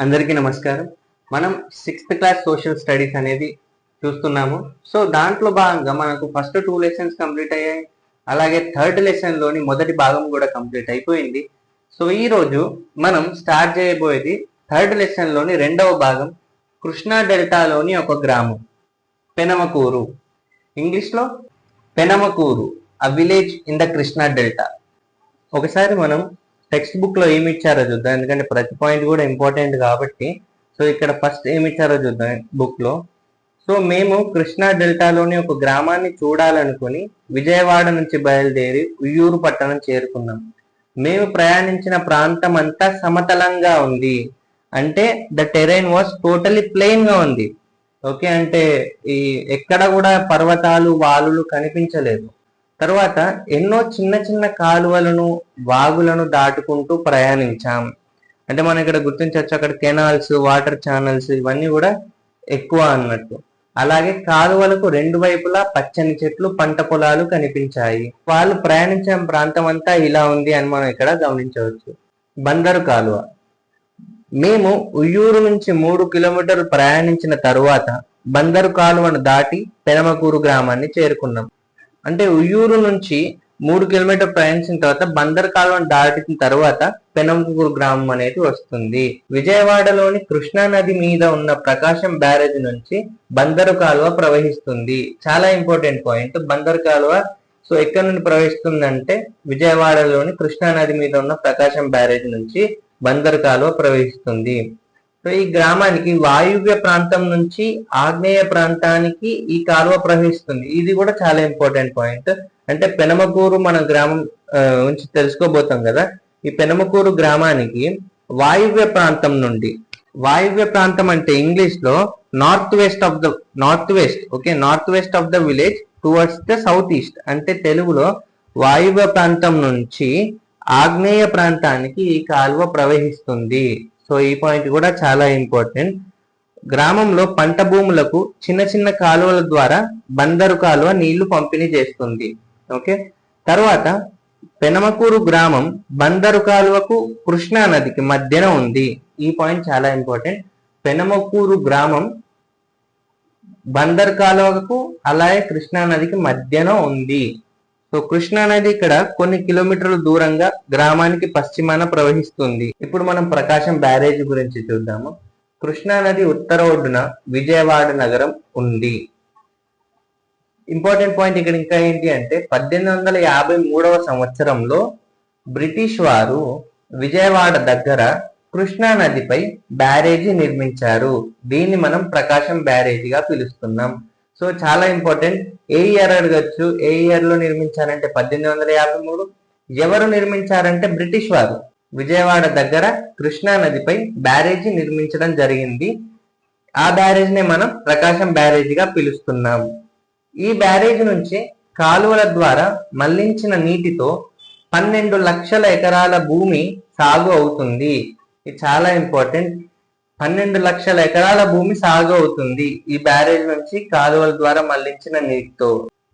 అందరికీ నమస్కారం. మనం 6th క్లాస్ సోషల్ స్టడీస్ అనేది చూస్తున్నాము. సో దాంట్లో భాగంగా మనకు ఫస్ట్ 2 లెసన్స్ కంప్లీట్ అయ్యాయి. అలాగే థర్డ్ లెసన్లోని మొదటి భాగం కూడా కంప్లీట్ అయిపోయింది. సో ఈరోజు మనం స్టార్ట్ చేయబోయేది థర్డ్ లెసన్లోని రెండవ భాగం, కృష్ణా డెల్టాలోని ఒక గ్రామం పెనమకూరు. ఇంగ్లీష్లో పెనమకూరు, అ village in the Krishna delta. ఒకసారి మనం టెక్స్ట్ బుక్ లో ఏమి ఇచ్చారో చూద్దాం, ఎందుకంటే ప్రతి పాయింట్ కూడా ఇంపార్టెంట్ కాబట్టి. సో ఇక్కడ ఫస్ట్ ఏమి ఇచ్చారో చూద్దాం బుక్ లో. సో మేము కృష్ణా డెల్టాలోని ఒక గ్రామాన్ని చూడాలనుకుని విజయవాడ నుంచి బయలుదేరి ఉయ్యూరు పట్టణం చేరుకున్నాం. మేము ప్రయాణించిన ప్రాంతం అంతా సమతలంగా ఉంది, అంటే the terrain was totally plain గా ఉంది. ఓకే, అంటే ఈ ఎక్కడ కూడా పర్వతాలు వాలులు కనిపించలేదు. తర్వాత ఎన్నో చిన్న చిన్న కాలువలను వాగులను దాటుకుంటూ ప్రయాణించాం. అంటే మనం ఇక్కడ గుర్తించవచ్చు, అక్కడ కెనాల్స్, వాటర్ ఛానల్స్ ఇవన్నీ కూడా ఎక్కువ అన్నట్టు. అలాగే కాలువలకు రెండు వైపులా పచ్చని చెట్లు, పంట పొలాలు కనిపించాయి. వాళ్ళు ప్రయాణించిన ప్రాంతం అంతా ఇలా ఉంది అని మనం ఇక్కడ గమనించవచ్చు. బందరు కాలువ. మేము ఉయ్యూరు నుంచి 3 కిలోమీటర్లు ప్రయాణించిన తరువాత బందరు కాలువను దాటి పెనమకూరు గ్రామాన్ని చేరుకున్నాం. అంటే ఉయ్యూరు నుంచి 3 కిలోమీటర్ ప్రయాణించిన తర్వాత బందర్ కాలువను దాటిన తర్వాత పెనమకూరు గ్రామం అనేది వస్తుంది. విజయవాడలోని కృష్ణా నది మీద ఉన్న ప్రకాశం బ్యారేజ్ నుంచి బందరు కాలువ ప్రవహిస్తుంది. చాలా ఇంపార్టెంట్ పాయింట్, బందరు కాలువ. సో ఎక్కడి నుండి ప్రవహిస్తుందంటే విజయవాడలోని కృష్ణా నది మీద ఉన్న ప్రకాశం బ్యారేజ్ నుంచి బందరు కాలువ ప్రవహిస్తుంది. సో ఈ గ్రామానికి వాయువ్య ప్రాంతం నుంచి ఆగ్నేయ ప్రాంతానికి ఈ కాలువ ప్రవహిస్తుంది. ఇది కూడా చాలా ఇంపార్టెంట్ పాయింట్. అంటే పెనమకూరు మన గ్రామం నుంచి తెలుసుకోబోతాం కదా. ఈ పెనమకూరు గ్రామానికి వాయువ్య ప్రాంతం నుండి, వాయువ్య ప్రాంతం అంటే ఇంగ్లీష్ లో north west of the village towards the south east. అంటే తెలుగులో వాయువ్య ప్రాంతం నుంచి ఆగ్నేయ ప్రాంతానికి ఈ కాలువ ప్రవహిస్తుంది. సో ఈ పాయింట్ కూడా చాలా ఇంపార్టెంట్. గ్రామంలో పంట భూములకు చిన్న చిన్న కాలువల ద్వారా బందరు కాలువ నీళ్లు పంపిణీ చేస్తుంది. ఓకే, తర్వాత పెనమకూరు గ్రామం బందరు కాలువకు కృష్ణా నదికి మధ్యన ఉంది. ఈ పాయింట్ చాలా ఇంపార్టెంట్. పెనమకూరు గ్రామం బందరు కాలువకు అలాగే కృష్ణా నదికి మధ్యన ఉంది. సో కృష్ణా నది ఇక్కడ కొన్ని కిలోమీటర్ల దూరంగా గ్రామానికి పశ్చిమాన ప్రవహిస్తుంది. ఇప్పుడు మనం ప్రకాశం బ్యారేజ్ గురించి చూద్దాము. కృష్ణా నది ఉత్తర ఒడ్డున విజయవాడ నగరం ఉంది. ఇంపార్టెంట్ పాయింట్ ఇక్కడ ఇంకా ఏంటి అంటే 1853వ సంవత్సరంలో బ్రిటిష్ వారు విజయవాడ దగ్గర కృష్ణా నదిపై బ్యారేజీ నిర్మించారు. దీన్ని మనం ప్రకాశం బ్యారేజీగా పిలుస్తున్నాం. సో చాలా ఇంపార్టెంట్. ఏ ఇయర్ అడగచ్చు, ఏ ఇయర్ లో నిర్మించారంటే 1853. ఎవరు నిర్మించారంటే బ్రిటిష్ వారు విజయవాడ దగ్గర కృష్ణా నదిపై బ్యారేజీ నిర్మించడం జరిగింది. ఆ బ్యారేజ్ నే మనం ప్రకాశం బ్యారేజీగా పిలుస్తున్నాం. ఈ బ్యారేజ్ నుంచి కాలువల ద్వారా మళ్లించిన నీటితో 12 లక్షల ఎకరాల భూమి సాగు అవుతుంది. ఇది చాలా ఇంపార్టెంట్. 12 లక్షల ఎకరాల భూమి సాగు అవుతుంది ఈ బ్యారేజ్ నుంచి కాలువల ద్వారా మళ్లించిన నీటితో.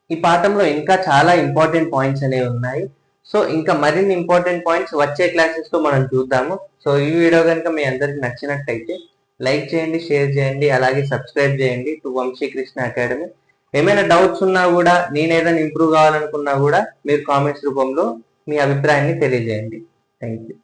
ఈ పాఠంలో ఇంకా చాలా ఇంపార్టెంట్ పాయింట్స్ అనేవి ఉన్నాయి. సో ఇంకా మరిన్ని ఇంపార్టెంట్ పాయింట్స్ వచ్చే క్లాసెస్ లో మనం చూద్దాము. సో ఈ వీడియో కనుక మీ అందరికి నచ్చినట్టయితే లైక్ చేయండి, షేర్ చేయండి, అలాగే సబ్స్క్రైబ్ చేయండి టు వంశీకృష్ణ అకాడమీ. ఏమైనా డౌట్స్ ఉన్నా కూడా, నేను ఏదైనా ఇంప్రూవ్ కావాలనుకున్నా కూడా మీరు కామెంట్స్ రూపంలో మీ అభిప్రాయాన్ని తెలియజేయండి. Thank you.